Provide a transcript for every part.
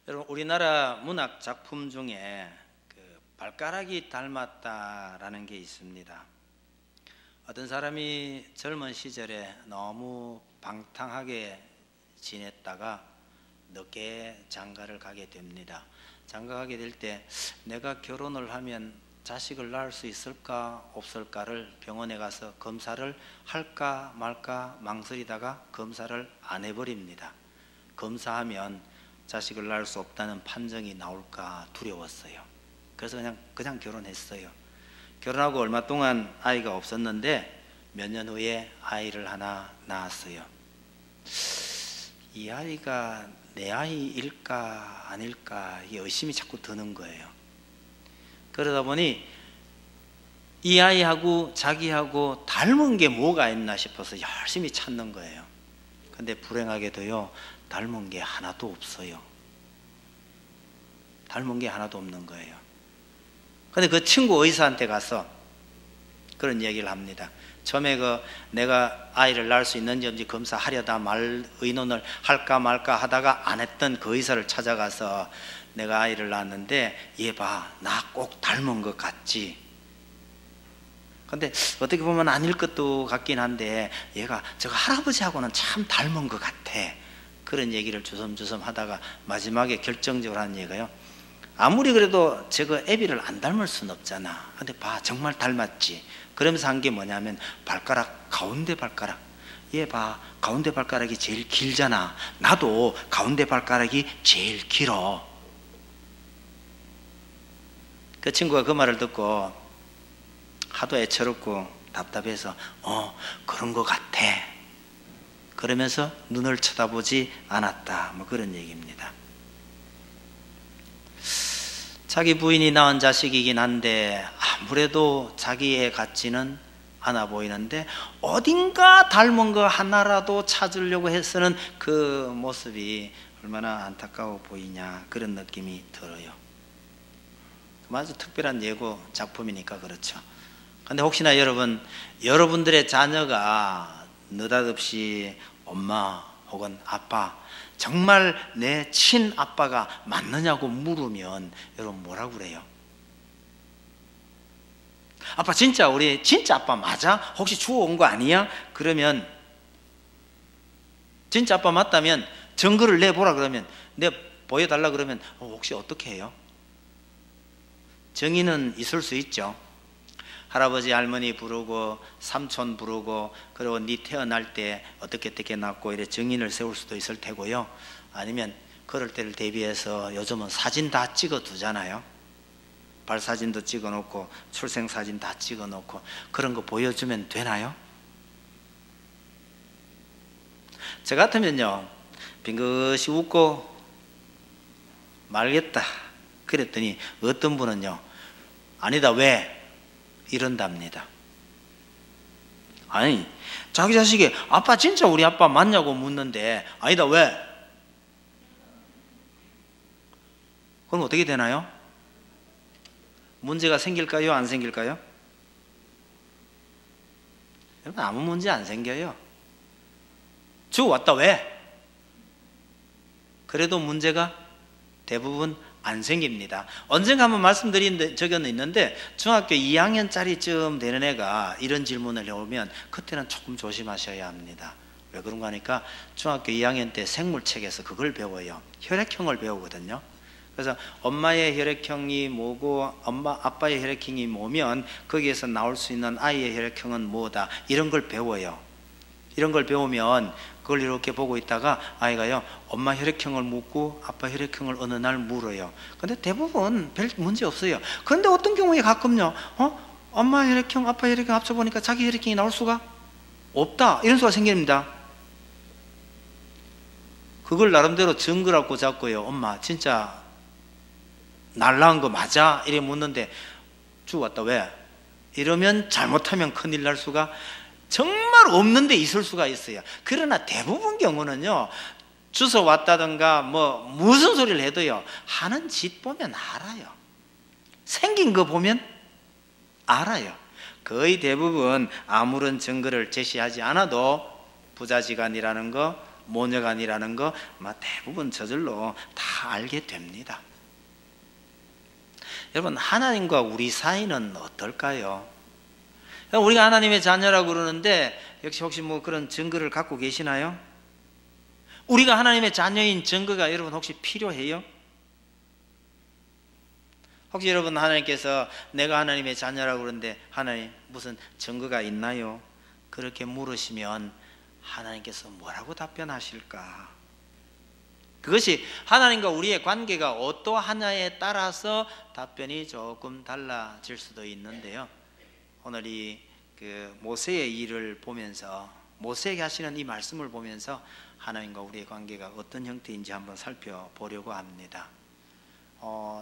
여러분, 우리나라 문학 작품 중에 발가락이 닮았다라는 게 있습니다. 어떤 사람이 젊은 시절에 너무 방탕하게 지냈다가 늦게 장가를 가게 됩니다. 장가 가게 될 때 내가 결혼을 하면 자식을 낳을 수 있을까 없을까를 병원에 가서 검사를 할까 말까 망설이다가 검사를 안 해버립니다. 검사하면 자식을 낳을 수 없다는 판정이 나올까 두려웠어요. 그래서 그냥 결혼했어요. 결혼하고 얼마 동안 아이가 없었는데 몇 년 후에 아이를 하나 낳았어요. 이 아이가 내 아이일까 아닐까 이 의심이 자꾸 드는 거예요. 그러다 보니 이 아이하고 자기하고 닮은 게 뭐가 있나 싶어서 열심히 찾는 거예요. 근데 불행하게도요, 닮은 게 하나도 없어요. 닮은 게 하나도 없는 거예요. 근데 그 친구 의사한테 가서 그런 얘기를 합니다. 처음에 내가 아이를 낳을 수 있는지 없는지 검사하려다 의논을 할까 말까 하다가 안 했던 그 의사를 찾아가서 내가 아이를 낳았는데 얘 봐, 나 꼭 닮은 것 같지? 근데 어떻게 보면 아닐 것도 같긴 한데 얘가 저거 할아버지하고는 참 닮은 것 같아. 그런 얘기를 주섬주섬 하다가 마지막에 결정적으로 하는 얘기가요, 아무리 그래도 저거 애비를 안 닮을 순 없잖아. 근데 봐, 정말 닮았지. 그러면서 한 게 뭐냐면 발가락, 가운데 발가락. 얘 봐, 가운데 발가락이 제일 길잖아. 나도 가운데 발가락이 제일 길어. 그 친구가 그 말을 듣고 하도 애처롭고 답답해서 그런 것 같아. 그러면서 눈을 쳐다보지 않았다. 뭐 그런 얘기입니다. 자기 부인이 낳은 자식이긴 한데 아무래도 자기의 같지는 않아 보이는데 어딘가 닮은 거 하나라도 찾으려고 해서는 그 모습이 얼마나 안타까워 보이냐, 그런 느낌이 들어요. 아주 특별한 예고 작품이니까 그렇죠. 근데 혹시나 여러분들의 자녀가 느닷없이 엄마 혹은 아빠, 정말 내 친아빠가 맞느냐고 물으면 여러분 뭐라고 그래요? 아빠 진짜 우리 진짜 아빠 맞아? 혹시 주워온 거 아니야? 그러면 진짜 아빠 맞다면 증거를 내보라 그러면, 내 보여달라 그러면 혹시 어떻게 해요? 정의는 있을 수 있죠. 할아버지 할머니 부르고 삼촌 부르고 그리고 네 태어날 때 어떻게 낳고 이래 증인을 세울 수도 있을 테고요. 아니면 그럴 때를 대비해서 요즘은 사진 다 찍어 두잖아요. 발사진도 찍어 놓고 출생사진 다 찍어 놓고 그런 거 보여주면 되나요? 저 같으면요, 빙긋이 웃고 말겠다 그랬더니 어떤 분은요, 아니다 왜? 이런답니다. 아니, 자기 자식이 아빠 진짜 우리 아빠 맞냐고 묻는데 아니다 왜? 그럼 어떻게 되나요? 문제가 생길까요? 안 생길까요? 여러분, 아무 문제 안 생겨요. 주워왔다 왜? 그래도 문제가 대부분 안 생깁니다. 언젠가 한번 말씀드린 적은 있는데 중학교 2학년짜리쯤 되는 애가 이런 질문을 해오면 그때는 조금 조심하셔야 합니다. 왜 그런가 하니까 중학교 2학년 때 생물책에서 그걸 배워요. 혈액형을 배우거든요. 그래서 엄마의 혈액형이 뭐고 아빠의 혈액형이 뭐면 거기에서 나올 수 있는 아이의 혈액형은 뭐다, 이런 걸 배워요. 이런 걸 배우면 그걸 이렇게 보고 있다가 아이가요, 엄마 혈액형을 묻고 아빠 혈액형을 어느 날 물어요. 근데 대부분 별 문제 없어요. 그런데 어떤 경우에 가끔요, 엄마 혈액형 아빠 혈액형 합쳐보니까 자기 혈액형이 나올 수가 없다, 이런 수가 생깁니다. 그걸 나름대로 증거라고 잡고요, 엄마 진짜 날 낳은 거 맞아? 이래 묻는데 주웠다 왜? 이러면 잘못하면 큰일 날 수가 정말 없는데 있을 수가 있어요. 그러나 대부분 경우는요, 주워 왔다든가 무슨 소리를 해도요, 하는 짓 보면 알아요. 생긴 거 보면 알아요. 거의 대부분 아무런 증거를 제시하지 않아도 부자지간이라는 거, 모녀간이라는 거 대부분 저절로 다 다 알게 됩니다. 여러분, 하나님과 우리 사이는 어떨까요? 우리가 하나님의 자녀라고 그러는데 역시 혹시 뭐 그런 증거를 갖고 계시나요? 우리가 하나님의 자녀인 증거가 여러분 혹시 필요해요? 혹시 여러분 하나님께서 내가 하나님의 자녀라고 그러는데 하나님 무슨 증거가 있나요? 그렇게 물으시면 하나님께서 뭐라고 답변하실까? 그것이 하나님과 우리의 관계가 어떠하냐에 따라서 답변이 조금 달라질 수도 있는데요. 오늘 이 모세의 일을 보면서 모세에게 하시는 이 말씀을 보면서 하나님과 우리의 관계가 어떤 형태인지 한번 살펴보려고 합니다.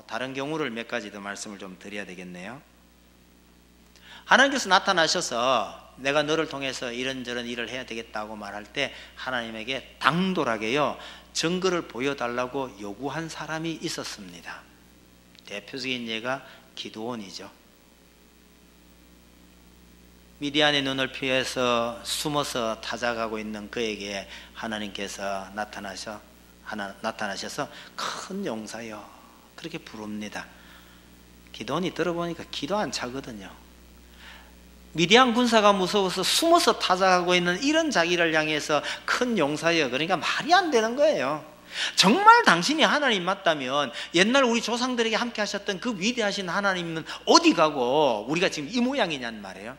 다른 경우를 몇 가지 더 말씀을 좀 드려야 되겠네요. 하나님께서 나타나셔서 내가 너를 통해서 이런저런 일을 해야 되겠다고 말할 때 하나님에게 당돌하게요 증거를 보여달라고 요구한 사람이 있었습니다. 대표적인 예가 기드온이죠. 미디안의 눈을 피해서 숨어서 타작하고 있는 그에게 하나님께서 나타나셔서 큰 용사여 그렇게 부릅니다. 기드온이 들어보니까 기도 안 차거든요. 미디안 군사가 무서워서 숨어서 타작하고 있는 이런 자기를 향해서 큰 용사여, 그러니까 말이 안 되는 거예요. 정말 당신이 하나님 맞다면 옛날 우리 조상들에게 함께 하셨던 그 위대하신 하나님은 어디 가고 우리가 지금 이 모양이냔 말이에요.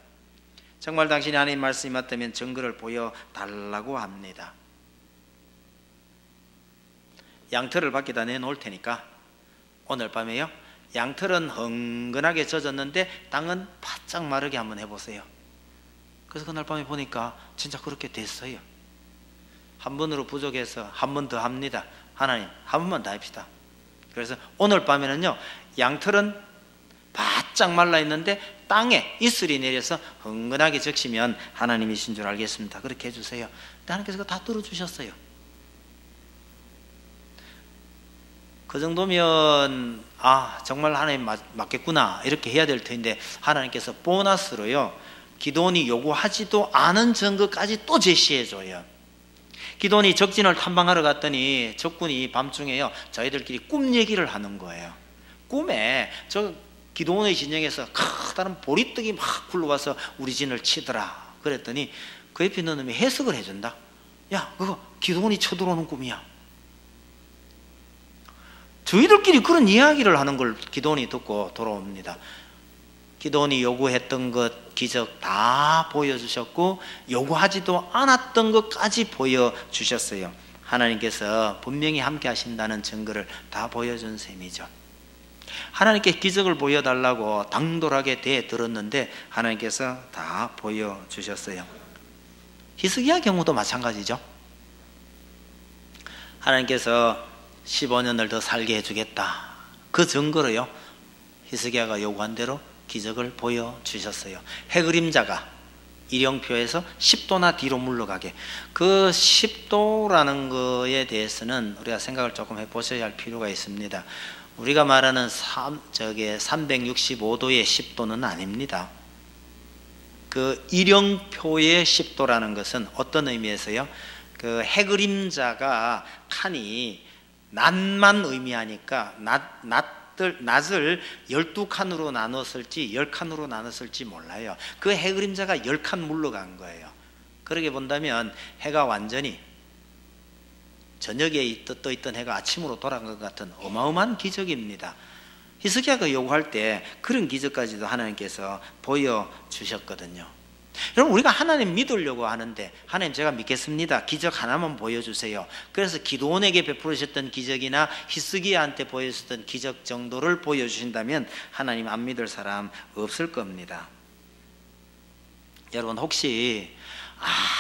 정말 당신이 하나님 말씀이 맞다면 증거를 보여달라고 합니다. 양털을 밖에다 내놓을 테니까 오늘 밤에요 양털은 흥건하게 젖었는데 땅은 바짝 마르게 한번 해보세요. 그래서 그날 밤에 보니까 진짜 그렇게 됐어요. 한 번으로 부족해서 한 번 더 합니다. 하나님 한 번만 더 합시다. 그래서 오늘 밤에는요 양털은 바짝 말라 있는데 땅에 이슬이 내려서 흥건하게 적시면 하나님이신 줄 알겠습니다. 그렇게 해주세요. 하나님께서 다 들어주셨어요. 그 정도면 정말 하나님 맞겠구나 이렇게 해야 될 텐데 하나님께서 보너스로요 기드온이 요구하지도 않은 증거까지 또 제시해줘요. 기드온이 적진을 탐방하러 갔더니 적군이 밤중에요 저희들끼리 꿈 얘기를 하는 거예요. 꿈에 저 기드온의 진영에서 커다란 보리떡이 막 굴러와서 우리 진을 치더라. 그랬더니 그 옆에 있는 놈이 해석을 해준다. 야 그거 기드온이 쳐들어오는 꿈이야. 저희들끼리 그런 이야기를 하는 걸 기드온이 듣고 돌아옵니다. 기드온이 요구했던 것 기적 다 보여주셨고 요구하지도 않았던 것까지 보여주셨어요. 하나님께서 분명히 함께 하신다는 증거를 다 보여준 셈이죠. 하나님께 기적을 보여달라고 당돌하게 대들었는데 하나님께서 다 보여주셨어요. 히스기야 경우도 마찬가지죠. 하나님께서 15년을 더 살게 해주겠다. 그 증거로요 히스기야가 요구한 대로 기적을 보여주셨어요. 해그림자가 일영표에서 10도나 뒤로 물러가게. 그 10도라는 거에 대해서는 우리가 생각을 조금 해보셔야 할 필요가 있습니다. 우리가 말하는 365도의 10도는 아닙니다. 그 일영표의 10도라는 것은 어떤 의미에서요 그 해그림자가 칸이 낮만 의미하니까 낮을 12칸으로 나눴을지 10칸으로 나눴을지 몰라요. 그 해그림자가 10칸 물러간 거예요. 그렇게 본다면 해가 완전히 저녁에 떠있던 해가 아침으로 돌아간 것 같은 어마어마한 기적입니다. 히스기야가 요구할 때 그런 기적까지도 하나님께서 보여주셨거든요. 여러분 우리가 하나님 믿으려고 하는데 하나님 제가 믿겠습니다. 기적 하나만 보여주세요. 그래서 기드온에게 베풀으셨던 기적이나 히스기야한테 보여주셨던 기적 정도를 보여주신다면 하나님 안 믿을 사람 없을 겁니다. 여러분 혹시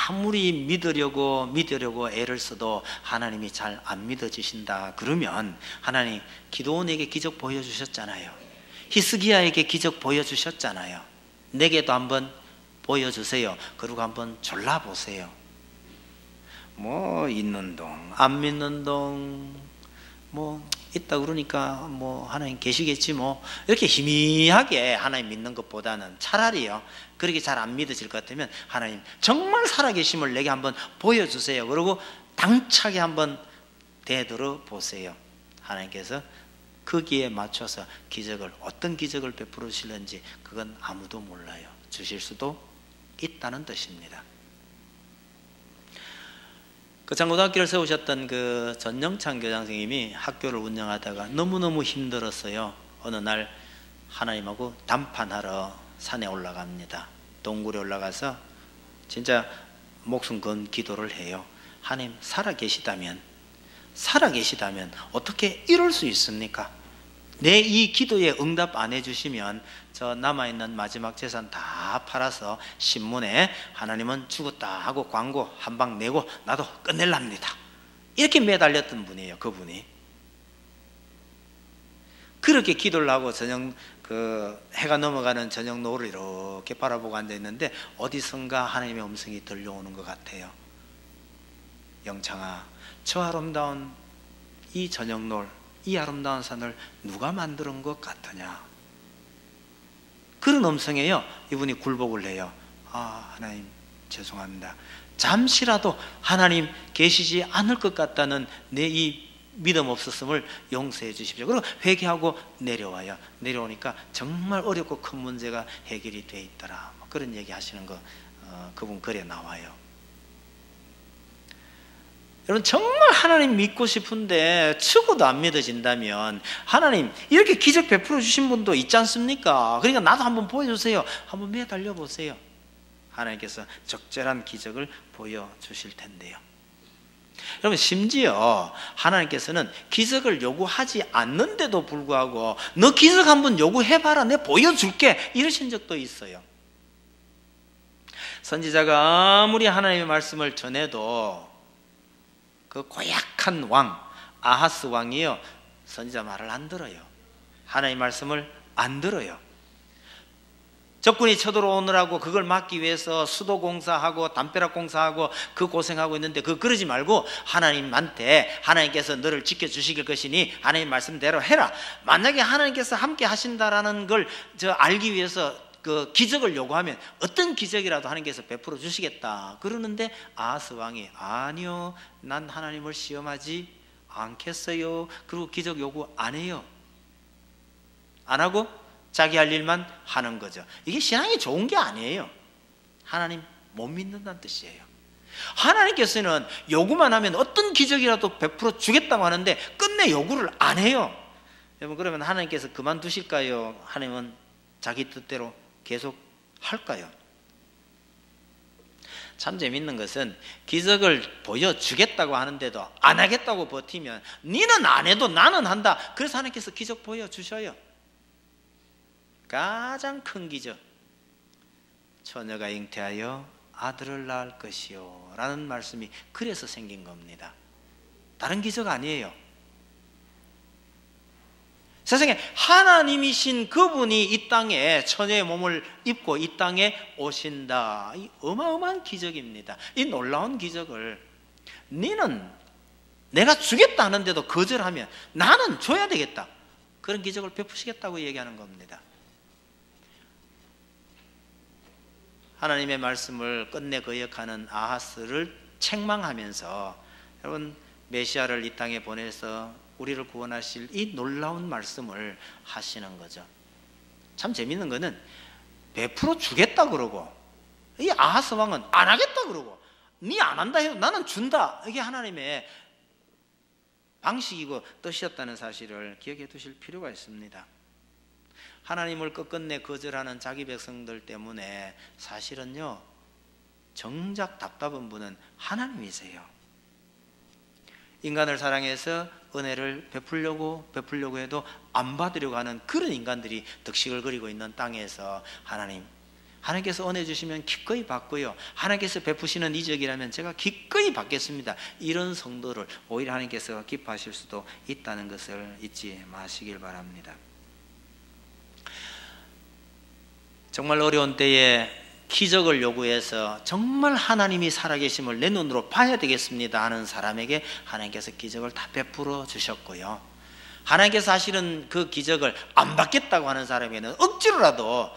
아무리 믿으려고 애를 써도 하나님이 잘 안 믿어지신다 그러면 하나님 기드온에게 기적 보여주셨잖아요. 히스기야에게 기적 보여주셨잖아요. 내게도 한번 보여주세요. 그리고 한번 졸라보세요. 뭐 있는 동 안 믿는 동 뭐 있다 그러니까 뭐 하나님 계시겠지 뭐 이렇게 희미하게 하나님 믿는 것보다는 차라리요 그렇게 잘 안 믿어질 것 같으면 하나님 정말 살아계심을 내게 한번 보여주세요. 그리고 당차게 한번 대들어 보세요. 하나님께서 거기에 맞춰서 기적을, 어떤 기적을 베풀어 주실는지 그건 아무도 몰라요. 주실 수도 있다는 뜻입니다. 그 장고등학교를 세우셨던 그 전영찬 교장 선생님이 학교를 운영하다가 너무너무 힘들었어요. 어느 날 하나님하고 담판하러 산에 올라갑니다. 동굴에 올라가서 진짜 목숨 건 기도를 해요. 하나님 살아계시다면 어떻게 이럴 수 있습니까? 내 이 기도에 응답 안 해주시면 저 남아있는 마지막 재산 다 팔아서 신문에 하나님은 죽었다 하고 광고 한 방 내고 나도 끝낼랍니다. 이렇게 매달렸던 분이에요. 그분이 그렇게 기도를 하고 저녁 해가 넘어가는 저녁 노을을 이렇게 바라보고 앉아있는데 어디선가 하나님의 음성이 들려오는 것 같아요. 영창아, 저 아름다운 이 저녁 노을, 이 아름다운 산을 누가 만드는 것 같으냐. 그런 음성에요 이분이 굴복을 해요. 하나님 죄송합니다. 잠시라도 하나님 계시지 않을 것 같다는 내 이 믿음 없었음을 용서해 주십시오. 그리고 회개하고 내려와요. 내려오니까 정말 어렵고 큰 문제가 해결이 돼 있더라. 그런 얘기 하시는 거 그분 글에 나와요. 여러분 정말 하나님 믿고 싶은데 죽어도 안 믿어진다면 하나님 이렇게 기적 베풀어 주신 분도 있지 않습니까? 그러니까 나도 한번 보여주세요. 한번 매달려 보세요. 하나님께서 적절한 기적을 보여주실 텐데요. 여러분 심지어 하나님께서는 기적을 요구하지 않는데도 불구하고 너 기적 한번 요구해봐라, 내가 보여줄게 이러신 적도 있어요. 선지자가 아무리 하나님의 말씀을 전해도 그 고약한 왕 아하스 왕이요 선지자 말을 안 들어요. 하나님의 말씀을 안 들어요. 적군이 쳐들어오느라고 그걸 막기 위해서 수도 공사하고 담벼락 공사하고 그 고생하고 있는데 그러지 말고 하나님한테 하나님께서 너를 지켜주실 것이니 하나님 말씀대로 해라. 만약에 하나님께서 함께 하신다라는 걸 알기 위해서 그 기적을 요구하면 어떤 기적이라도 하나님께서 베풀어 주시겠다 그러는데 아하스 왕이 아니요, 난 하나님을 시험하지 않겠어요. 그리고 기적 요구 안 해요. 안 하고 자기 할 일만 하는 거죠. 이게 신앙이 좋은 게 아니에요. 하나님 못 믿는다는 뜻이에요. 하나님께서는 요구만 하면 어떤 기적이라도 베풀어 주겠다고 하는데 끝내 요구를 안 해요. 여러분 그러면 하나님께서 그만두실까요? 하나님은 자기 뜻대로 계속 할까요? 참 재밌는 것은 기적을 보여주겠다고 하는데도 안 하겠다고 버티면 니는 안 해도 나는 한다. 그래서 하나님께서 기적 보여주셔요. 가장 큰 기적, 처녀가 잉태하여 아들을 낳을 것이요 라는 말씀이 그래서 생긴 겁니다. 다른 기적 아니에요. 세상에 하나님이신 그분이 이 땅에 처녀의 몸을 입고 이 땅에 오신다. 이 어마어마한 기적입니다. 이 놀라운 기적을 너는 내가 주겠다 하는데도 거절하면 나는 줘야 되겠다. 그런 기적을 베푸시겠다고 얘기하는 겁니다. 하나님의 말씀을 끝내 거역하는 아하스를 책망하면서 여러분 메시아를 이 땅에 보내서 우리를 구원하실 이 놀라운 말씀을 하시는 거죠. 참 재밌는 거는 베풀어 주겠다 그러고 이 아하스 왕은 안 하겠다 그러고 니 안 한다 해도 나는 준다. 이게 하나님의 방식이고 뜻이었다는 사실을 기억해 두실 필요가 있습니다. 하나님을 끝끝내 거절하는 자기 백성들 때문에 사실은요 정작 답답한 분은 하나님이세요. 인간을 사랑해서 은혜를 베풀려고 해도 안 받으려고 하는 그런 인간들이 득식을 그리고 있는 땅에서 하나님께서 은혜 주시면 기꺼이 받고요, 하나님께서 베푸시는 이적이라면 제가 기꺼이 받겠습니다. 이런 성도를 오히려 하나님께서 기뻐하실 수도 있다는 것을 잊지 마시길 바랍니다. 정말 어려운 때에 기적을 요구해서 정말 하나님이 살아계심을 내 눈으로 봐야 되겠습니다 하는 사람에게 하나님께서 기적을 다 베풀어 주셨고요, 하나님께서 하시는 그 기적을 안 받겠다고 하는 사람에게는 억지로라도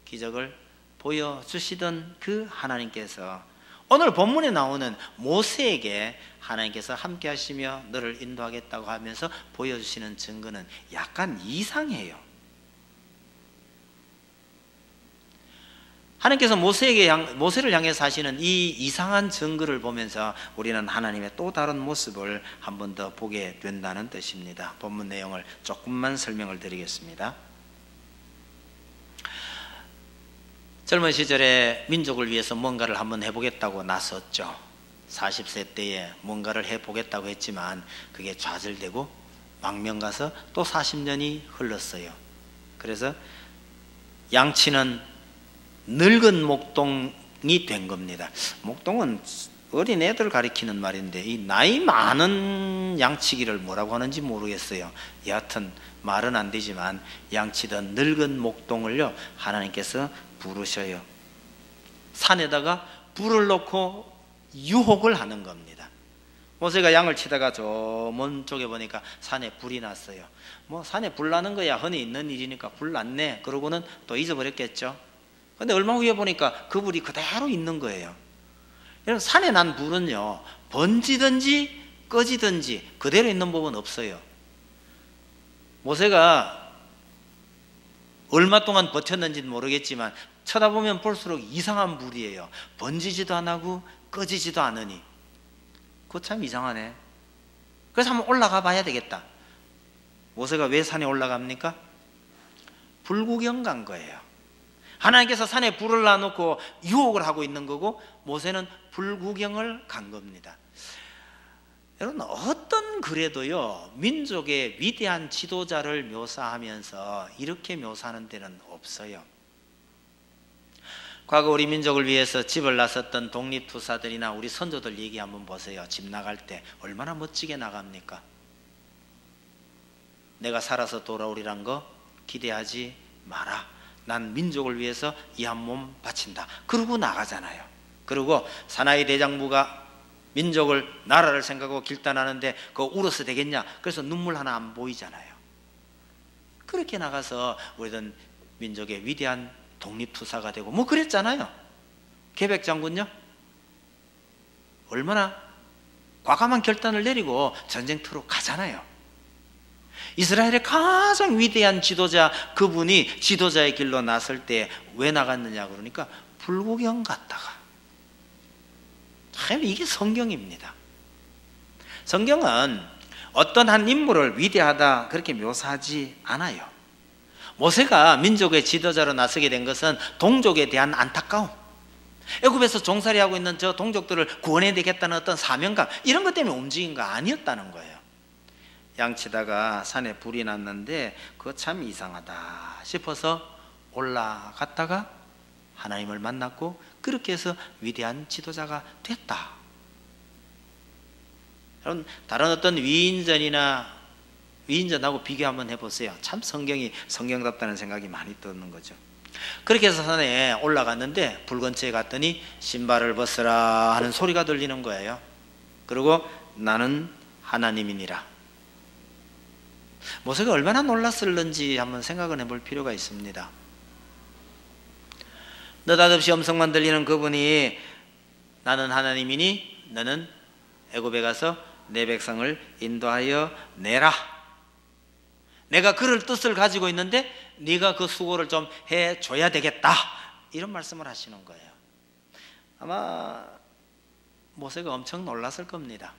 기적을 보여주시던 그 하나님께서 오늘 본문에 나오는 모세에게 하나님께서 함께 하시며 너를 인도하겠다고 하면서 보여주시는 증거는 약간 이상해요. 하나님께서 모세를 향해서 하시는 이 이상한 증거를 보면서 우리는 하나님의 또 다른 모습을 한 번 더 보게 된다는 뜻입니다. 본문 내용을 조금만 설명을 드리겠습니다. 젊은 시절에 민족을 위해서 뭔가를 한번 해보겠다고 나섰죠. 40세 때에 뭔가를 해보겠다고 했지만 그게 좌절되고 망명가서 또 40년이 흘렀어요. 그래서 양치는 늙은 목동이 된 겁니다. 목동은 어린 애들 가리키는 말인데 이 나이 많은 양치기를 뭐라고 하는지 모르겠어요. 여하튼 말은 안 되지만 양치던 늙은 목동을요 하나님께서 부르셔요. 산에다가 불을 놓고 유혹을 하는 겁니다. 모세가 양을 치다가 저 먼 쪽에 보니까 산에 불이 났어요. 뭐 산에 불 나는 거야 흔히 있는 일이니까 불 났네 그러고는 또 잊어버렸겠죠. 근데 얼마 후에 보니까 그 불이 그대로 있는 거예요. 여러분 산에 난 불은요 번지든지 꺼지든지 그대로 있는 법은 없어요. 모세가 얼마 동안 버텼는지는 모르겠지만 쳐다보면 볼수록 이상한 불이에요. 번지지도 안 하고 꺼지지도 않으니 그거 참 이상하네. 그래서 한번 올라가 봐야 되겠다. 모세가 왜 산에 올라갑니까? 불구경 간 거예요. 하나님께서 산에 불을 놔놓고 유혹을 하고 있는 거고 모세는 불구경을 간 겁니다. 여러분 어떤 글에도요 민족의 위대한 지도자를 묘사하면서 이렇게 묘사하는 데는 없어요. 과거 우리 민족을 위해서 집을 나섰던 독립투사들이나 우리 선조들 얘기 한번 보세요. 집 나갈 때 얼마나 멋지게 나갑니까? 내가 살아서 돌아오리란 거 기대하지 마라. 난 민족을 위해서 이 한 몸 바친다. 그러고 나가잖아요. 그리고 사나이 대장부가 민족을 나라를 생각하고 길단하는데 그거 울어서 되겠냐? 그래서 눈물 하나 안 보이잖아요. 그렇게 나가서 우리는 민족의 위대한 독립투사가 되고 뭐 그랬잖아요. 계백 장군요 얼마나 과감한 결단을 내리고 전쟁터로 가잖아요. 이스라엘의 가장 위대한 지도자 그분이 지도자의 길로 나설 때 왜 나갔느냐 그러니까 불구경 갔다가 참 이게 성경입니다. 성경은 어떤 한 인물을 위대하다 그렇게 묘사하지 않아요. 모세가 민족의 지도자로 나서게 된 것은 동족에 대한 안타까움, 애굽에서 종살이하고 있는 저 동족들을 구원해야 되겠다는 어떤 사명감 이런 것 때문에 움직인 거 아니었다는 거예요. 양치다가 산에 불이 났는데 그거 참 이상하다 싶어서 올라갔다가 하나님을 만났고 그렇게 해서 위대한 지도자가 됐다. 여러분 다른 어떤 위인전하고 비교 한번 해보세요. 참 성경이 성경답다는 생각이 많이 드는 거죠. 그렇게 해서 산에 올라갔는데 불 근처에 갔더니 신발을 벗으라 하는 소리가 들리는 거예요. 그리고 나는 하나님이니라. 모세가 얼마나 놀랐을는지 한번 생각을 해볼 필요가 있습니다. 느닷없이 음성만 들리는 그분이 나는 하나님이니 너는 애굽에 가서 내 백성을 인도하여 내라. 내가 그럴 뜻을 가지고 있는데 네가 그 수고를 좀 해줘야 되겠다. 이런 말씀을 하시는 거예요. 아마 모세가 엄청 놀랐을 겁니다.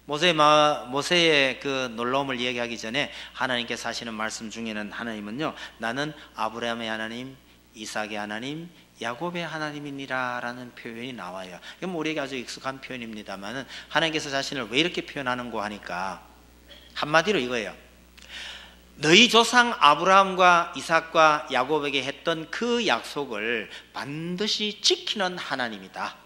모세의 그 놀라움을 이야기하기 전에 하나님께서 하시는 말씀 중에는 하나님은요 나는 아브라함의 하나님, 이삭의 하나님, 야곱의 하나님이니라 라는 표현이 나와요. 이건 우리에게 아주 익숙한 표현입니다만 하나님께서 자신을 왜 이렇게 표현하는고 하니까 한마디로 이거예요. 너희 조상 아브라함과 이삭과 야곱에게 했던 그 약속을 반드시 지키는 하나님이다.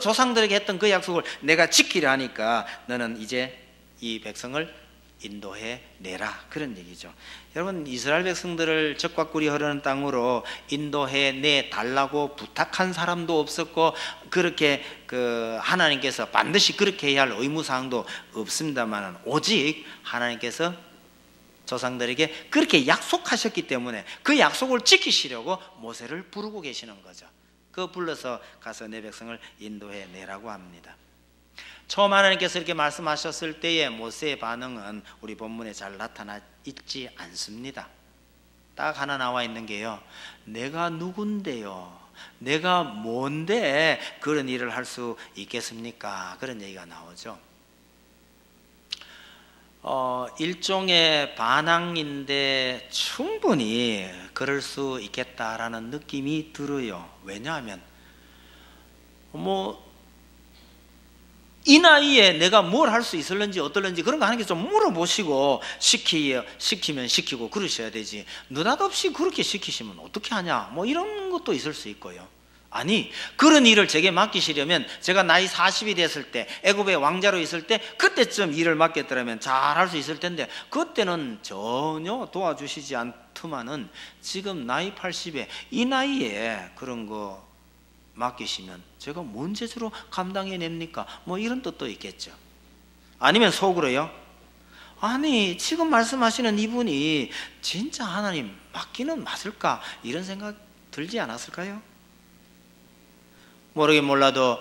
조상들에게 했던 그 약속을 내가 지키려 하니까 너는 이제 이 백성을 인도해 내라 그런 얘기죠. 여러분 이스라엘 백성들을 적과 꿀이 흐르는 땅으로 인도해 내 달라고 부탁한 사람도 없었고 그렇게 하나님께서 반드시 그렇게 해야 할 의무사항도 없습니다만 오직 하나님께서 조상들에게 그렇게 약속하셨기 때문에 그 약속을 지키시려고 모세를 부르고 계시는 거죠. 그거 불러서 가서 내 백성을 인도해 내라고 합니다. 처음 하나님께서 이렇게 말씀하셨을 때의 모세의 반응은 우리 본문에 잘 나타나 있지 않습니다. 딱 하나 나와 있는 게요, 내가 누군데요, 내가 뭔데 그런 일을 할 수 있겠습니까? 그런 얘기가 나오죠. 일종의 반항인데 충분히 그럴 수 있겠다라는 느낌이 들어요. 왜냐하면 이 나이에 내가 뭘 할 수 있을런지 어떨런지 그런 거 하나님께 좀 물어보시고 시키면 시키고 그러셔야 되지, 느닷없이 그렇게 시키시면 어떻게 하냐, 이런 것도 있을 수 있고요. 아니, 그런 일을 제게 맡기시려면 제가 나이 40이 됐을 때, 애굽의 왕자로 있을 때 그때쯤 일을 맡겼더라면 잘 할 수 있을 텐데 그때는 전혀 도와주시지 않더만은 지금 나이 80에 이 나이에 그런 거 맡기시면 제가 뭔 재주로 감당해냅니까? 이런 뜻도 있겠죠. 아니면 속으로요, 아니 지금 말씀하시는 이분이 진짜 하나님 맞기는 맞을까? 이런 생각 들지 않았을까요? 모르긴 몰라도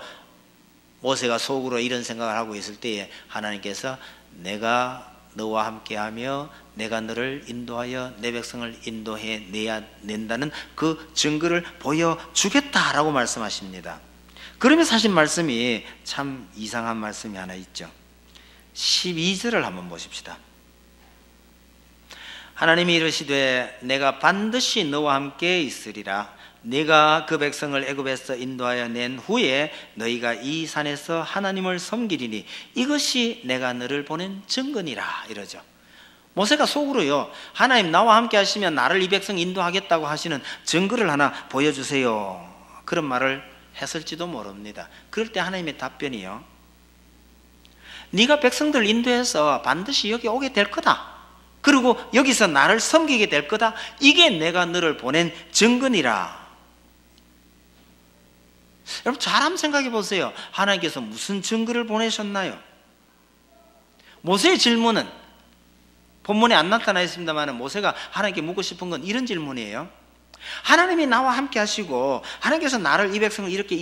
모세가 속으로 이런 생각을 하고 있을 때에 하나님께서 내가 너와 함께하며 내가 너를 인도하여 내 백성을 인도해 낸다는 그 증거를 보여주겠다라고 말씀하십니다. 그러면서 하신 말씀이 참 이상한 말씀이 하나 있죠. 12절을 한번 보십시다. 하나님이 이르시되 내가 반드시 너와 함께 있으리라. 네가 그 백성을 애굽에서 인도하여 낸 후에 너희가 이 산에서 하나님을 섬기리니 이것이 내가 너를 보낸 증거니라 이러죠. 모세가 속으로요, 하나님 나와 함께 하시면 나를 이 백성 인도하겠다고 하시는 증거를 하나 보여주세요, 그런 말을 했을지도 모릅니다. 그럴 때 하나님의 답변이요, 네가 백성들 인도해서 반드시 여기 오게 될 거다, 그리고 여기서 나를 섬기게 될 거다, 이게 내가 너를 보낸 증거니라. 여러분 잘 한번 생각해 보세요. 하나님께서 무슨 증거를 보내셨나요? 모세의 질문은 본문에 안 나타나 있습니다만 모세가 하나님께 묻고 싶은 건 이런 질문이에요. 하나님이 나와 함께 하시고 하나님께서 나를 이 백성을 이렇게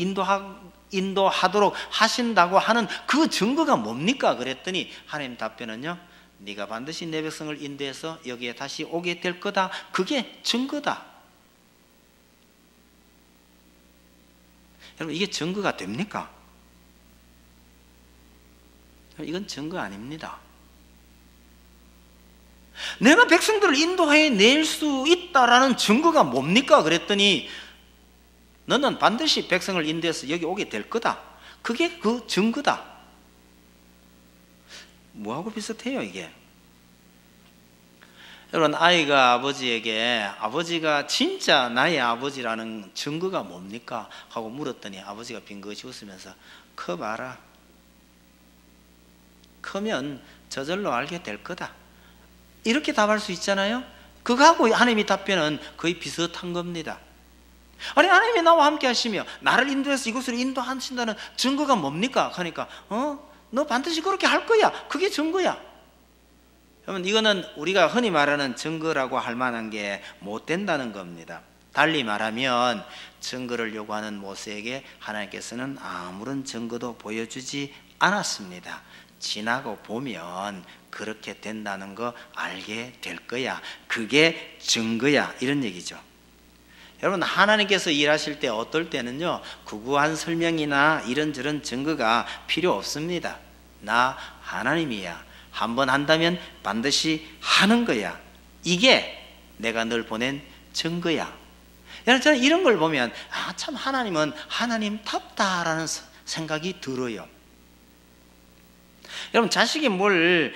인도하도록 하신다고 하는 그 증거가 뭡니까? 그랬더니 하나님 답변은요, 네가 반드시 내 백성을 인도해서 여기에 다시 오게 될 거다, 그게 증거다. 여러분 이게 증거가 됩니까? 이건 증거 아닙니다. 내가 백성들을 인도해 낼 수 있다라는 증거가 뭡니까? 그랬더니 너는 반드시 백성을 인도해서 여기 오게 될 거다, 그게 그 증거다. 뭐하고 비슷해요 이게? 여러분 아이가 아버지에게 아버지가 진짜 나의 아버지라는 증거가 뭡니까? 하고 물었더니 아버지가 빙긋이 웃으면서 커봐라, 크면 저절로 알게 될 거다, 이렇게 답할 수 있잖아요. 그거하고 하나님의 답변은 거의 비슷한 겁니다. 아니 하나님이 나와 함께 하시며 나를 인도해서 이곳으로 인도하신다는 증거가 뭡니까? 하니까 너 반드시 그렇게 할 거야, 그게 증거야. 여러분 이거는 우리가 흔히 말하는 증거라고 할 만한 게 못 된다는 겁니다. 달리 말하면 증거를 요구하는 모세에게 하나님께서는 아무런 증거도 보여주지 않았습니다. 지나고 보면 그렇게 된다는 거 알게 될 거야, 그게 증거야, 이런 얘기죠. 여러분 하나님께서 일하실 때 어떨 때는요 구구한 설명이나 이런저런 증거가 필요 없습니다. 나 하나님이야, 한번 한다면 반드시 하는 거야, 이게 내가 널 보낸 증거야. 여러분 저는 이런 걸 보면 참 하나님은 하나님답다라는 생각이 들어요. 여러분 자식이 뭘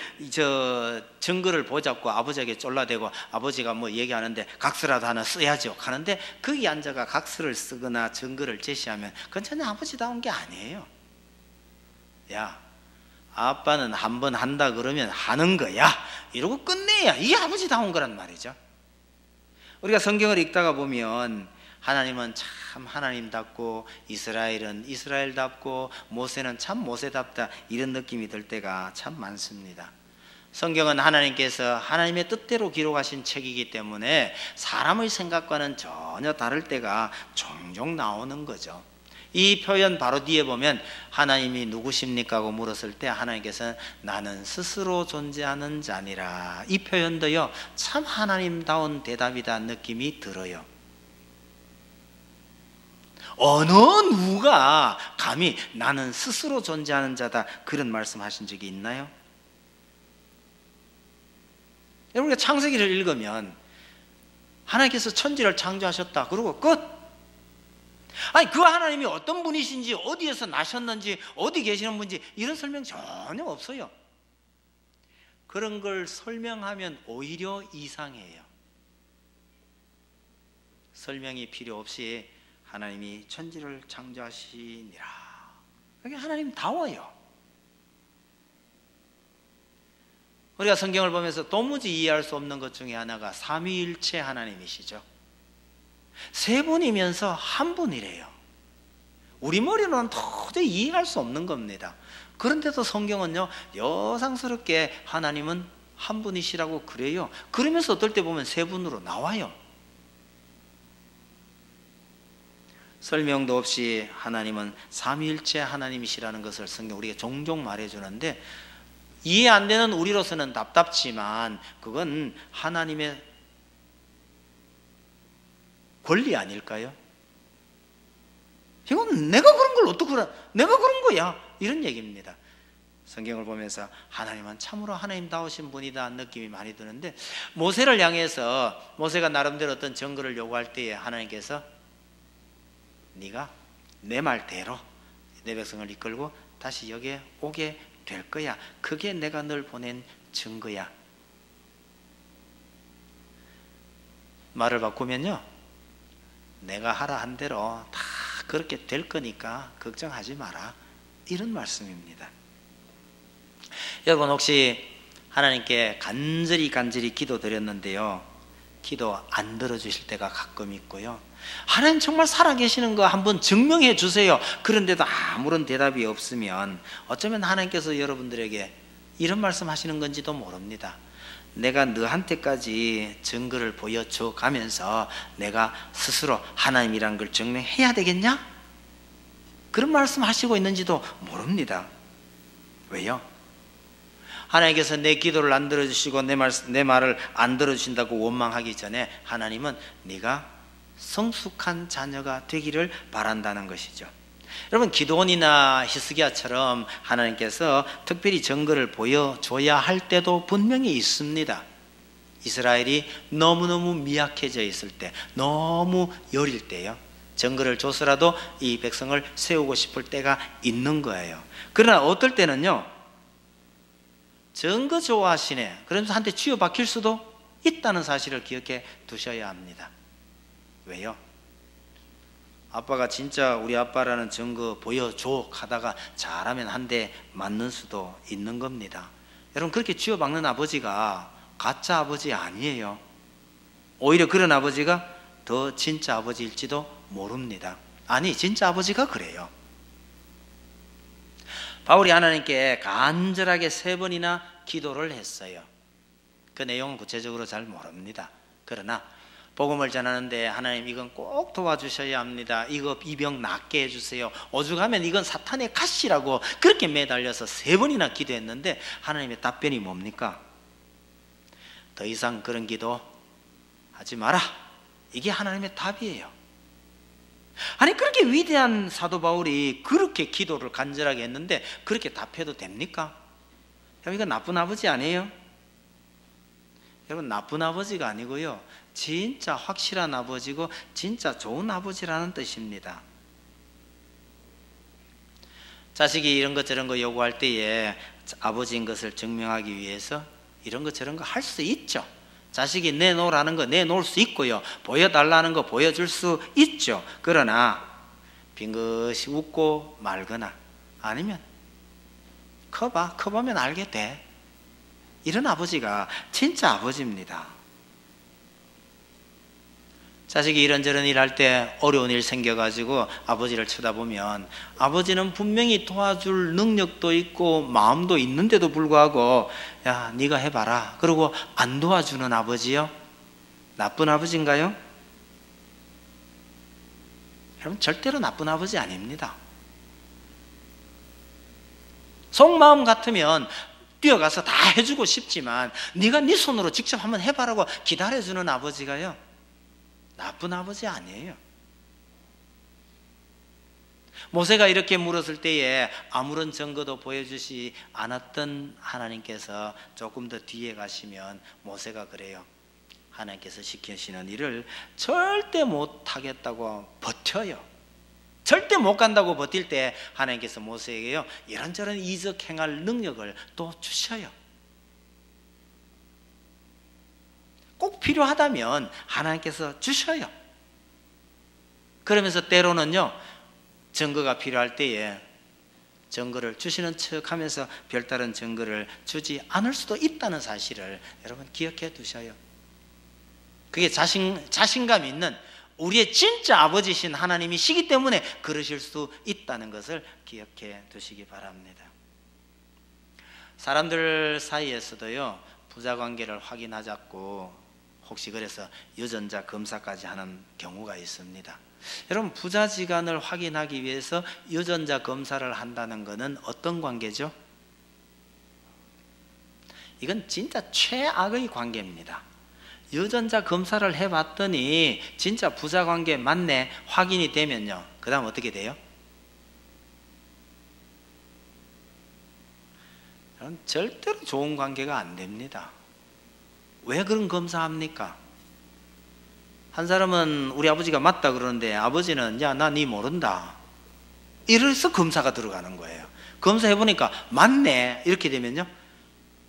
증거를 보자고 아버지에게 쫄라대고 아버지가 뭐 얘기하는데 각서라도 하나 써야죠 하는데 거기 앉아가 각서를 쓰거나 증거를 제시하면 그건 전혀 아버지다운 게 아니에요. 야, 아빠는 한번 한다 그러면 하는 거야, 이러고 끝내야 이게 아버지다운 거란 말이죠. 우리가 성경을 읽다가 보면 하나님은 참 하나님답고 이스라엘은 이스라엘답고 모세는 참 모세답다, 이런 느낌이 들 때가 참 많습니다. 성경은 하나님께서 하나님의 뜻대로 기록하신 책이기 때문에 사람의 생각과는 전혀 다를 때가 종종 나오는 거죠. 이 표현 바로 뒤에 보면 하나님이 누구십니까? 하고 물었을 때 하나님께서는 나는 스스로 존재하는 자니라. 이 표현도요, 참 하나님다운 대답이다 느낌이 들어요. 어느 누가 감히 나는 스스로 존재하는 자다 그런 말씀하신 적이 있나요? 여러분, 우리가 창세기를 읽으면 하나님께서 천지를 창조하셨다 그러고 끝. 아니, 그 하나님이 어떤 분이신지, 어디에서 나셨는지, 어디 계시는 분인지 이런 설명 전혀 없어요. 그런 걸 설명하면 오히려 이상해요. 설명이 필요 없이 하나님이 천지를 창조하시니라. 그게 하나님다워요. 우리가 성경을 보면서 도무지 이해할 수 없는 것 중에 하나가 삼위일체 하나님이시죠. 세 분이면서 한 분이래요. 우리 머리로는 도저히 이해할 수 없는 겁니다. 그런데도 성경은요, 여상스럽게 하나님은 한 분이시라고 그래요. 그러면서 어떨 때 보면 세 분으로 나와요. 설명도 없이 하나님은 삼위일체 하나님이시라는 것을 성경 우리가 종종 말해주는데, 이해 안 되는 우리로서는 답답지만 그건 하나님의 권리 아닐까요? 이건 내가 그런 걸 어떻게 그래? 내가 그런 거야, 이런 얘기입니다. 성경을 보면서 하나님은 참으로 하나님다우신 분이다 느낌이 많이 드는데, 모세를 향해서 모세가 나름대로 어떤 증거를 요구할 때에 하나님께서 네가 내 말대로 내 백성을 이끌고 다시 여기에 오게 될 거야. 그게 내가 널 보낸 증거야. 말을 바꾸면요, 내가 하라 한 대로 다 그렇게 될 거니까 걱정하지 마라, 이런 말씀입니다. 여러분, 혹시 하나님께 간절히 기도드렸는데요, 기도 안 들어주실 때가 가끔 있고요, 하나님 정말 살아계시는 거 한번 증명해 주세요, 그런데도 아무런 대답이 없으면 어쩌면 하나님께서 여러분들에게 이런 말씀 하시는 건지도 모릅니다. 내가 너한테까지 증거를 보여줘 가면서 내가 스스로 하나님이란 걸 증명해야 되겠냐? 그런 말씀 하시고 있는지도 모릅니다. 왜요? 하나님께서 내 기도를 안 들어주시고 내 말을 안 들어주신다고 원망하기 전에 하나님은 네가 성숙한 자녀가 되기를 바란다는 것이죠. 여러분, 기드온이나 히스기야처럼 하나님께서 특별히 증거를 보여줘야 할 때도 분명히 있습니다. 이스라엘이 너무너무 미약해져 있을 때, 너무 여릴 때요, 증거를 줘서라도 이 백성을 세우고 싶을 때가 있는 거예요. 그러나 어떨 때는요, 증거 좋아하시네, 그러면서 한테 쥐어박힐 수도 있다는 사실을 기억해 두셔야 합니다. 왜요? 아빠가 진짜 우리 아빠라는 증거 보여줘 하다가 잘하면 한 대 맞는 수도 있는 겁니다. 여러분, 그렇게 쥐어박는 아버지가 가짜 아버지 아니에요. 오히려 그런 아버지가 더 진짜 아버지일지도 모릅니다. 아니, 진짜 아버지가 그래요. 바울이 하나님께 간절하게 3번이나 기도를 했어요. 그 내용은 구체적으로 잘 모릅니다. 그러나 복음을 전하는데 하나님, 이건 꼭 도와주셔야 합니다. 이 병 낫게 해주세요. 오죽하면 이건 사탄의 가시라고 그렇게 매달려서 3번이나 기도했는데 하나님의 답변이 뭡니까? 더 이상 그런 기도 하지 마라. 이게 하나님의 답이에요. 아니, 그렇게 위대한 사도 바울이 그렇게 기도를 간절하게 했는데 그렇게 답해도 됩니까? 여러분, 이건 나쁜 아버지 아니에요? 여러분, 나쁜 아버지가 아니고요, 진짜 확실한 아버지고 진짜 좋은 아버지라는 뜻입니다. 자식이 이런 것 저런 거 요구할 때에 아버지인 것을 증명하기 위해서 이런 것 저런 거 할 수 있죠. 자식이 내놓으라는 거 내놓을 수 있고요, 보여달라는 거 보여줄 수 있죠. 그러나 빙긋이 웃고 말거나 아니면 커보면 알게 돼, 이런 아버지가 진짜 아버지입니다. 자식이 이런저런 일 할 때 어려운 일 생겨가지고 아버지를 쳐다보면 아버지는 분명히 도와줄 능력도 있고 마음도 있는데도 불구하고 야 네가 해봐라 그러고 안 도와주는 아버지요? 나쁜 아버지인가요? 여러분 절대로 나쁜 아버지 아닙니다. 속마음 같으면 뛰어가서 다 해주고 싶지만 네가 네 손으로 직접 한번 해봐라고 기다려주는 아버지가요 나쁜 아버지 아니에요. 모세가 이렇게 물었을 때에 아무런 증거도 보여주시 않았던 하나님께서 조금 더 뒤에 가시면 모세가 그래요. 하나님께서 시키시는 일을 절대 못하겠다고 버텨요. 절대 못 간다고 버틸 때 하나님께서 모세에게요 이런저런 이적 행할 능력을 또 주셔요. 꼭 필요하다면 하나님께서 주셔요. 그러면서 때로는요 증거가 필요할 때에 증거를 주시는 척하면서 별다른 증거를 주지 않을 수도 있다는 사실을 여러분 기억해 두셔요. 그게 자신감 있는 우리의 진짜 아버지신 하나님이시기 때문에 그러실 수 있다는 것을 기억해 두시기 바랍니다. 사람들 사이에서도요 부자관계를 확인하자고 혹시 그래서 유전자 검사까지 하는 경우가 있습니다. 여러분 부자지간을 확인하기 위해서 유전자 검사를 한다는 것은 어떤 관계죠? 이건 진짜 최악의 관계입니다. 유전자 검사를 해봤더니 진짜 부자관계 맞네 확인이 되면요 그 다음 어떻게 돼요? 절대로 좋은 관계가 안 됩니다. 왜 그런 검사합니까? 한 사람은 우리 아버지가 맞다 그러는데 아버지는 야 나 니 모른다 이래서 검사가 들어가는 거예요. 검사해보니까 맞네 이렇게 되면요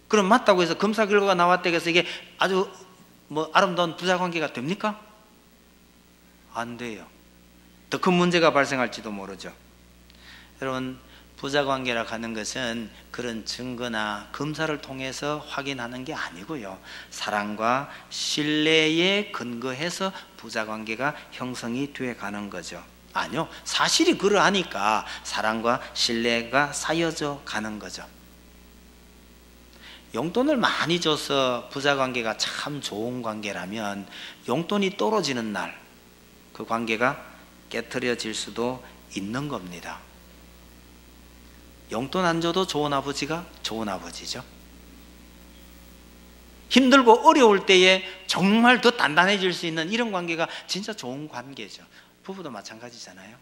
그럼 맞다고 해서 검사 결과가 나왔다고 해서 이게 아주 아름다운 부자관계가 됩니까? 안 돼요. 더 큰 문제가 발생할지도 모르죠. 여러분 부자관계라고 하는 것은 그런 증거나 검사를 통해서 확인하는 게 아니고요 사랑과 신뢰에 근거해서 부자관계가 형성이 돼 가는 거죠. 아니요 사실이 그러하니까 사랑과 신뢰가 쌓여져 가는 거죠. 용돈을 많이 줘서 부자관계가 참 좋은 관계라면 용돈이 떨어지는 날 그 관계가 깨트려질 수도 있는 겁니다. 용돈 안 줘도 좋은 아버지가 좋은 아버지죠. 힘들고 어려울 때에 정말 더 단단해질 수 있는 이런 관계가 진짜 좋은 관계죠. 부부도 마찬가지잖아요.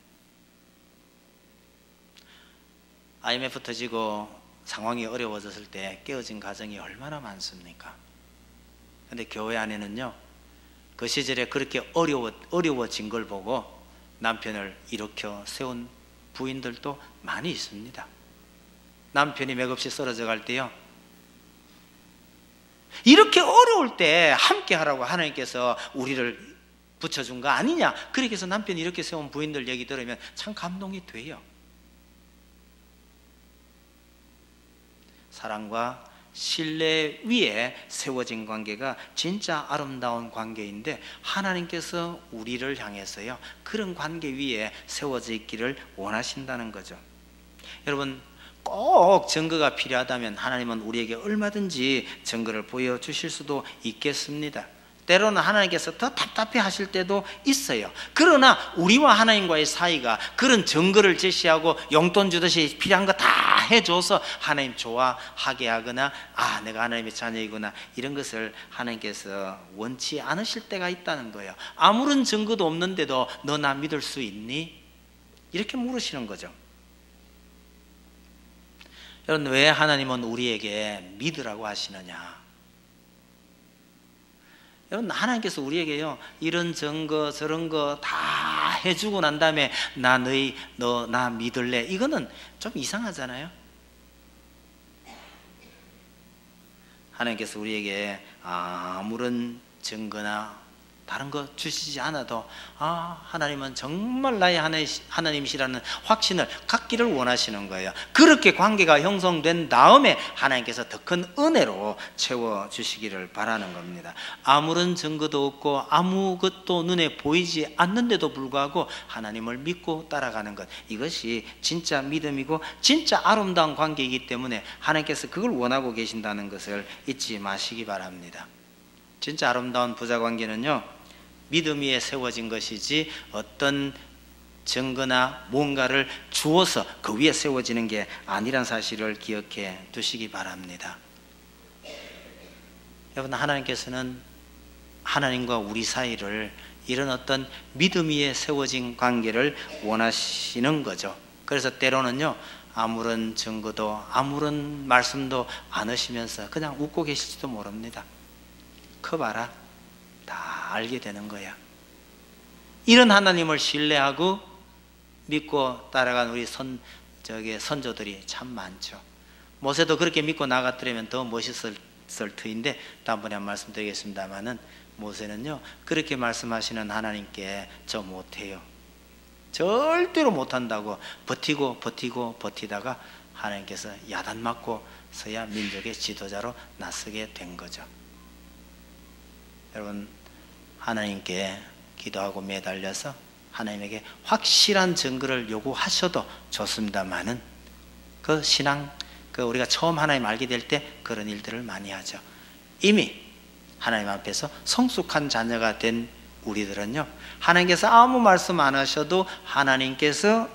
IMF 터지고 상황이 어려워졌을 때 깨어진 가정이 얼마나 많습니까? 근데 교회 안에는요 그 시절에 그렇게 어려워진 걸 보고 남편을 일으켜 세운 부인들도 많이 있습니다. 남편이 맥없이 쓰러져 갈 때요 이렇게 어려울 때 함께 하라고 하나님께서 우리를 붙여준 거 아니냐 그렇게 해서 남편이 이렇게 세운 부인들 얘기 들으면 참 감동이 돼요. 사랑과 신뢰 위에 세워진 관계가 진짜 아름다운 관계인데 하나님께서 우리를 향해서요 그런 관계 위에 세워져 있기를 원하신다는 거죠. 여러분 꼭 증거가 필요하다면 하나님은 우리에게 얼마든지 증거를 보여주실 수도 있겠습니다. 때로는 하나님께서 더 답답해 하실 때도 있어요. 그러나 우리와 하나님과의 사이가 그런 증거를 제시하고 용돈 주듯이 필요한 거 다 해줘서 하나님 좋아하게 하거나 아 내가 하나님의 자녀이구나 이런 것을 하나님께서 원치 않으실 때가 있다는 거예요. 아무런 증거도 없는데도 너 나 믿을 수 있니? 이렇게 물으시는 거죠. 여러분 왜 하나님은 우리에게 믿으라고 하시느냐? 여러분 하나님께서 우리에게요 이런 증거 저런 거 다 해주고 난 다음에 나 믿을래 이거는 좀 이상하잖아요. 하나님께서 우리에게 아무런 증거나 다른 거 주시지 않아도 하나님은 정말 나의 하나님이시라는 확신을 갖기를 원하시는 거예요. 그렇게 관계가 형성된 다음에 하나님께서 더 큰 은혜로 채워주시기를 바라는 겁니다. 아무런 증거도 없고 아무것도 눈에 보이지 않는데도 불구하고 하나님을 믿고 따라가는 것, 이것이 진짜 믿음이고 진짜 아름다운 관계이기 때문에 하나님께서 그걸 원하고 계신다는 것을 잊지 마시기 바랍니다. 진짜 아름다운 부자관계는요, 믿음 위에 세워진 것이지 어떤 증거나 뭔가를 주어서 그 위에 세워지는 게 아니란 사실을 기억해 두시기 바랍니다. 여러분, 하나님께서는 하나님과 우리 사이를 이런 어떤 믿음 위에 세워진 관계를 원하시는 거죠. 그래서 때로는요, 아무런 증거도 아무런 말씀도 안 하시면서 그냥 웃고 계실지도 모릅니다. 그 봐라, 다 알게 되는 거야. 이런 하나님을 신뢰하고 믿고 따라간 우리 선조들이 참 많죠. 모세도 그렇게 믿고 나갔더라면 더 멋있을 터인데 다음번에 한 말씀 드리겠습니다마는, 모세는요, 그렇게 말씀하시는 하나님께 저 못해요, 절대로 못한다고 버티다가 하나님께서 야단 맞고 서야 민족의 지도자로 나서게 된 거죠. 여러분, 하나님께 기도하고 매달려서 하나님에게 확실한 증거를 요구하셔도 좋습니다만은, 그 신앙, 우리가 처음 하나님 알게 될 때 그런 일들을 많이 하죠. 이미 하나님 앞에서 성숙한 자녀가 된 우리들은요, 하나님께서 아무 말씀 안 하셔도 하나님께서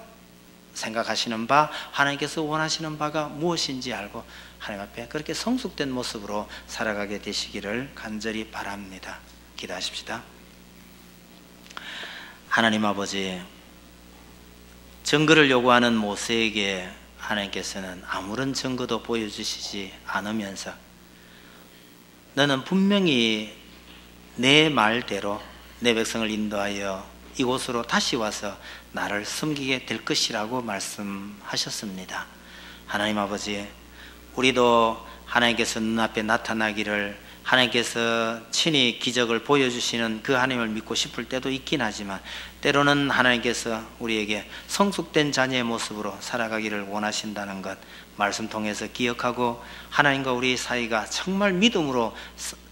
생각하시는 바, 하나님께서 원하시는 바가 무엇인지 알고 하나님 앞에 그렇게 성숙된 모습으로 살아가게 되시기를 간절히 바랍니다. 기도하십시다. 하나님 아버지, 증거를 요구하는 모세에게 하나님께서는 아무런 증거도 보여주시지 않으면서, 너는 분명히 내 말대로 내 백성을 인도하여 이곳으로 다시 와서 나를 섬기게 될 것이라고 말씀하셨습니다. 하나님 아버지, 우리도 하나님께서 눈앞에 나타나기를, 하나님께서 친히 기적을 보여주시는 그 하나님을 믿고 싶을 때도 있긴 하지만, 때로는 하나님께서 우리에게 성숙된 자녀의 모습으로 살아가기를 원하신다는 것 말씀 통해서 기억하고, 하나님과 우리 사이가 정말 믿음으로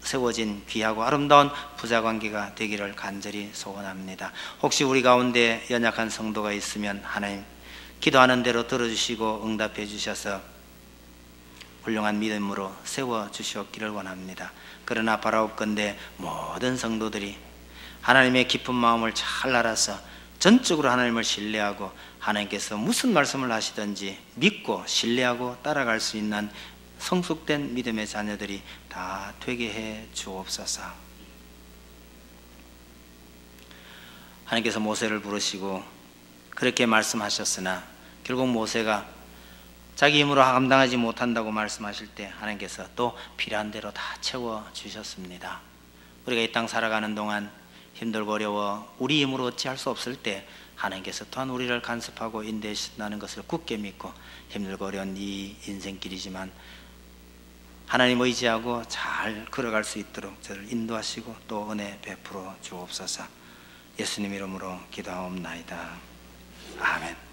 세워진 귀하고 아름다운 부자관계가 되기를 간절히 소원합니다. 혹시 우리 가운데 연약한 성도가 있으면 하나님 기도하는 대로 들어주시고 응답해 주셔서 훌륭한 믿음으로 세워주시옵기를 원합니다. 그러나 바라옵건대 모든 성도들이 하나님의 깊은 마음을 잘 알아서 전적으로 하나님을 신뢰하고 하나님께서 무슨 말씀을 하시든지 믿고 신뢰하고 따라갈 수 있는 성숙된 믿음의 자녀들이 다 되게 해 주옵소서. 하나님께서 모세를 부르시고 그렇게 말씀하셨으나 결국 모세가 자기 힘으로 감당하지 못한다고 말씀하실 때 하나님께서 또 필요한 대로 다 채워주셨습니다. 우리가 이 땅 살아가는 동안 힘들고 어려워 우리 힘으로 어찌할 수 없을 때 하나님께서 또한 우리를 간섭하고 인도하신다는 것을 굳게 믿고, 힘들고 어려운 이 인생길이지만 하나님 의지하고 잘 걸어갈 수 있도록 저를 인도하시고 또 은혜 베풀어 주옵소서. 예수님 이름으로 기도하옵나이다. 아멘.